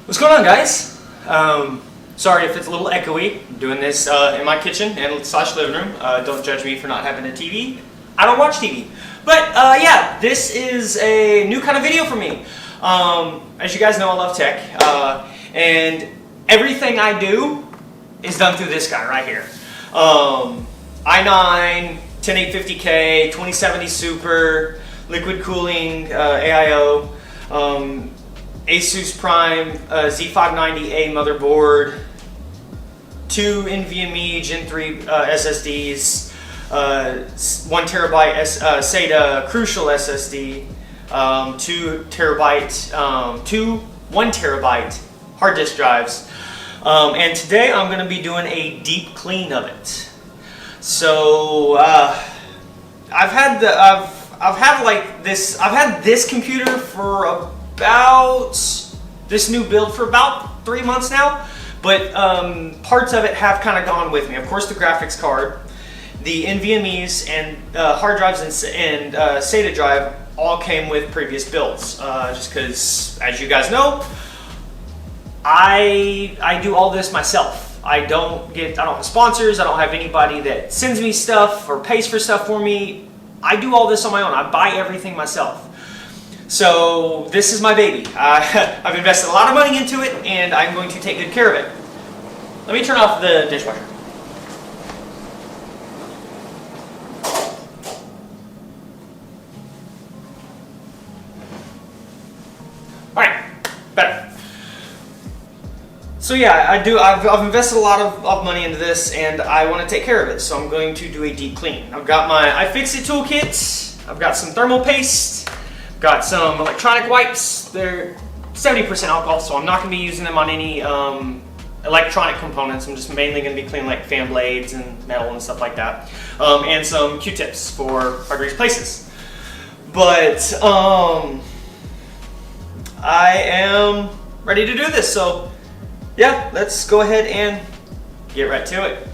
What's going on, guys? Sorry if it's a little echoey. I'm doing this in my kitchen and slash living room. Don't judge me for not having a TV. I don't watch TV. But yeah, this is a new kind of video for me. As you guys know, I love tech. And everything I do is done through this guy right here. i9, 10850K, 2070 Super, liquid cooling, AIO. Asus Prime Z590A motherboard, 2 NVMe Gen 3 SSDs, 1 terabyte SATA Crucial SSD, 1 terabyte hard disk drives, and today I'm going to be doing a deep clean of it. So I've had this computer for about this new build for about 3 months now, but parts of it have kind of gone with me. Of course, the graphics card, the NVMe's, and hard drives and SATA drive all came with previous builds. Just because, as you guys know, I do all this myself. I don't have sponsors. I don't have anybody that sends me stuff or pays for stuff for me. I do all this on my own. I buy everything myself. So this is my baby. I've invested a lot of money into it, and I'm going to take good care of it. Let me turn off the dishwasher. All right, better. So yeah, I've invested a lot of money into this, and I want to take care of it. So I'm going to do a deep clean. I've got my iFixit toolkit. I've got some thermal paste. Got some electronic wipes. They're 70% alcohol, so I'm not going to be using them on any electronic components. I'm just mainly going to be cleaning like fan blades and metal and stuff like that. And some Q-tips for hard-to-reach places. But I am ready to do this, so yeah, let's go ahead and get right to it.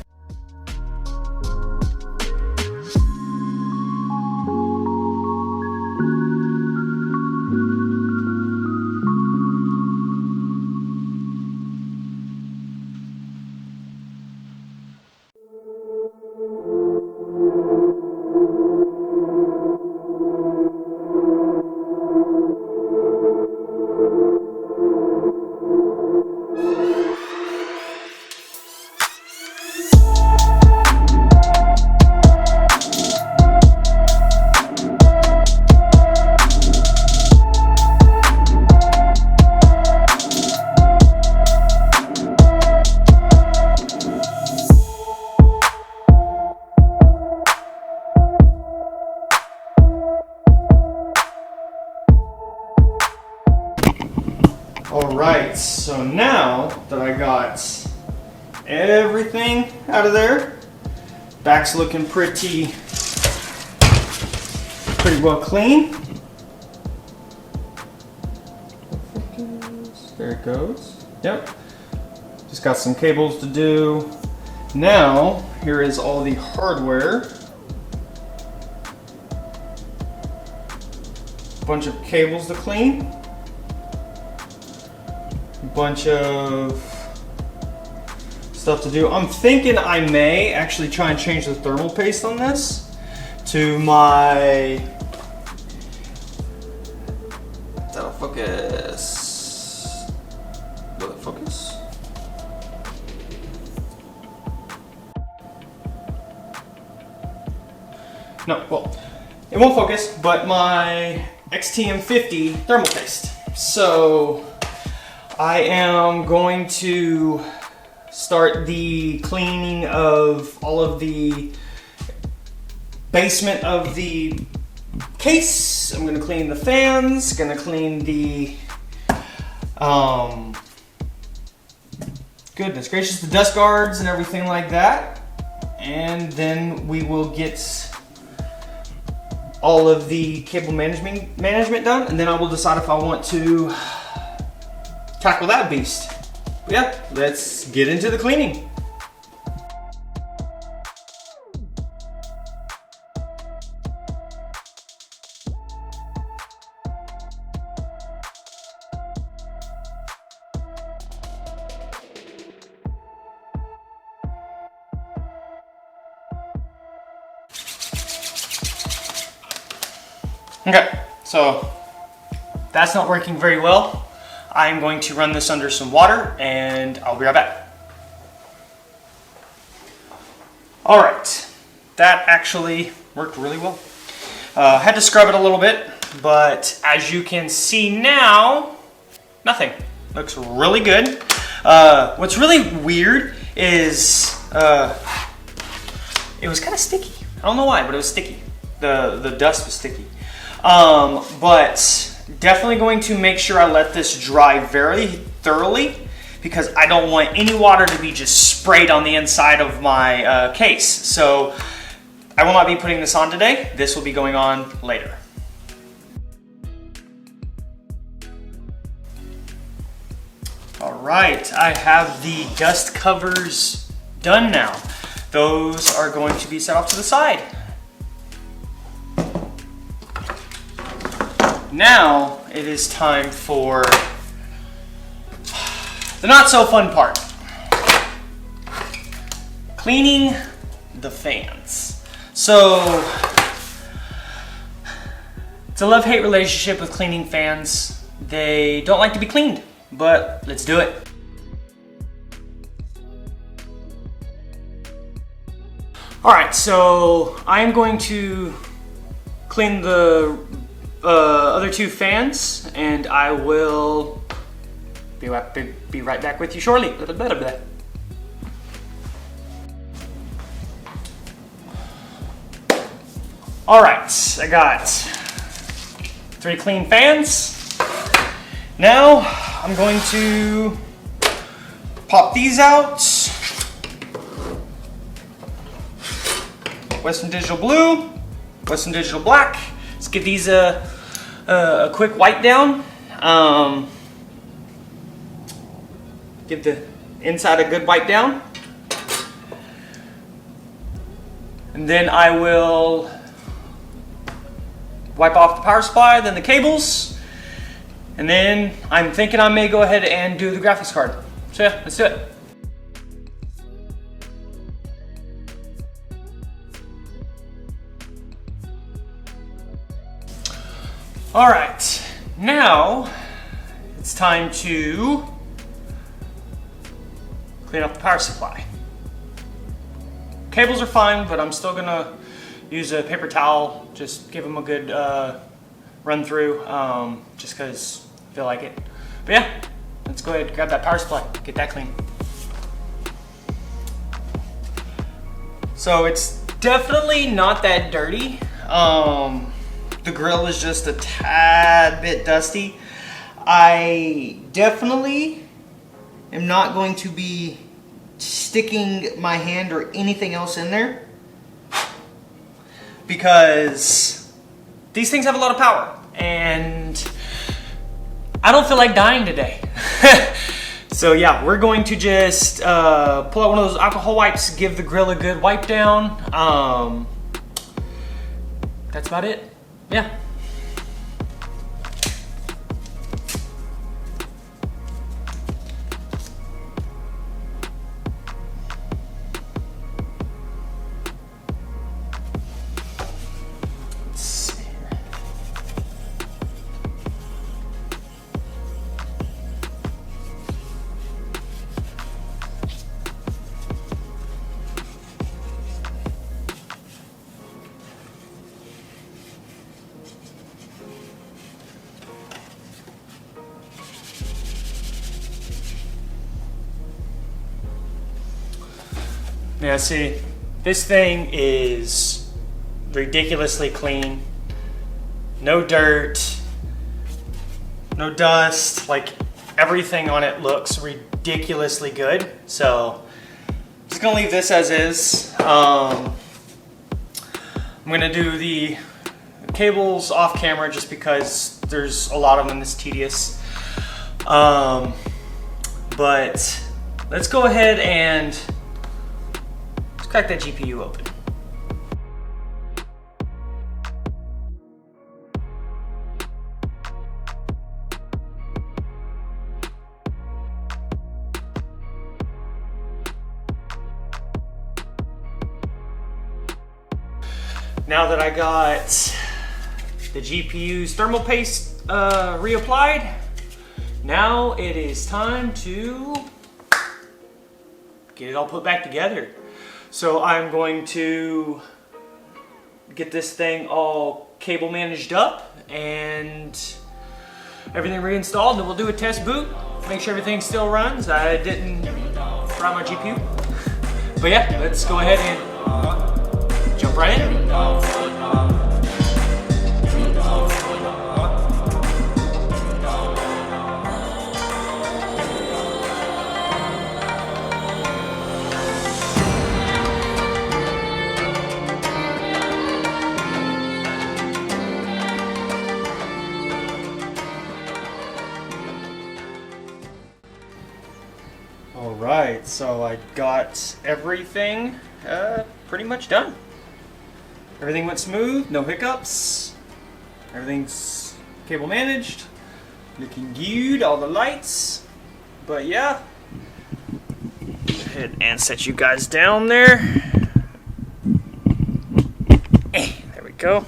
Alright, so now that I got everything out of there, back's looking pretty well clean. There it goes. Yep. Just got some cables to do. Now, here is all the hardware. Bunch of cables to clean. Bunch of stuff to do. I'm thinking I may actually try and change the thermal paste on this to my, that'll focus. Will it focus? No, well, it won't focus, but my XTM50 thermal paste. So I am going to start the cleaning of all of the basement of the case. I'm going to clean the fans, going to clean the, goodness gracious, the dust guards and everything like that. And then we will get all of the cable management done, and then I will decide if I want to tackle that beast. But yeah, let's get into the cleaning. Okay, so that's not working very well. I'm going to run this under some water and I'll be right back. All right, that actually worked really well. Had to scrub it a little bit, but as you can see now, nothing. Looks really good. What's really weird is it was kind of sticky. I don't know why, but it was sticky. The dust was sticky. But definitely going to make sure I let this dry very thoroughly because I don't want any water to be just sprayed on the inside of my case. So I will not be putting this on today. This will be going on later. All right, I have the dust covers done now. Those are going to be set off to the side. Now it is time for the not so fun part. Cleaning the fans. So it's a love-hate relationship with cleaning fans. They don't like to be cleaned, but let's do it. All right, so I'm going to clean the other two fans, and I will be right back with you shortly. All right, I got 3 clean fans. Now I'm going to pop these out. Western Digital Blue, Western Digital Black. Let's give these a quick wipe down. Give the inside a good wipe down. And then I will wipe off the power supply, then the cables. And then I'm thinking I may go ahead and do the graphics card. So yeah, let's do it. All right, now it's time to clean up the power supply. Cables are fine, but I'm still gonna use a paper towel, just give them a good run through, just cause I feel like it. But yeah, let's go ahead and grab that power supply, get that clean. So it's definitely not that dirty. The grill is just a tad bit dusty. I definitely am not going to be sticking my hand or anything else in there because these things have a lot of power and I don't feel like dying today. So yeah, we're going to just pull out one of those alcohol wipes, give the grill a good wipe down. That's about it. Yeah. Let's see here. Yeah, see, this thing is ridiculously clean. No dirt, no dust, like everything on it looks ridiculously good. So, just gonna leave this as is. I'm gonna do the cables off camera just because there's a lot of them that's tedious. But let's go ahead and crack that GPU open. Now that I got the GPU's thermal paste reapplied. Now it is time to get it all put back together. So I'm going to get this thing all cable managed up and everything reinstalled, and then we'll do a test boot, make sure everything still runs. I didn't fry my GPU. But yeah, let's go ahead and jump right in. Alright, so I got everything pretty much done. Everything went smooth, no hiccups. Everything's cable managed, looking good, all the lights. But yeah, go ahead and set you guys down there. There we go.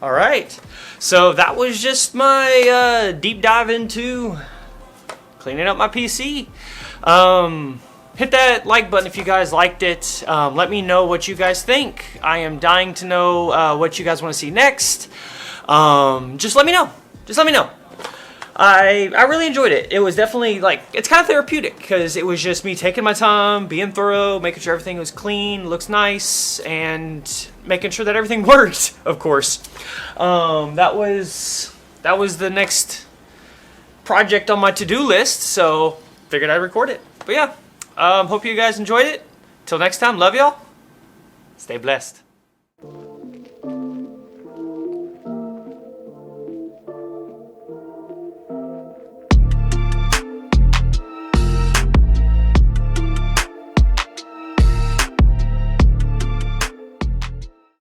Alright, so that was just my deep dive into cleaning up my PC. Hit that like button if you guys liked it. Let me know what you guys think. I am dying to know what you guys want to see next. Just let me know. Just let me know. I really enjoyed it. It was definitely, like, it's kind of therapeutic because it was just me taking my time, being thorough, making sure everything was clean, looks nice, and making sure that everything worked, of course. That was the next project on my to-do list, so figured I'd record it. But yeah, hope you guys enjoyed it. Till next time, love y'all. Stay blessed.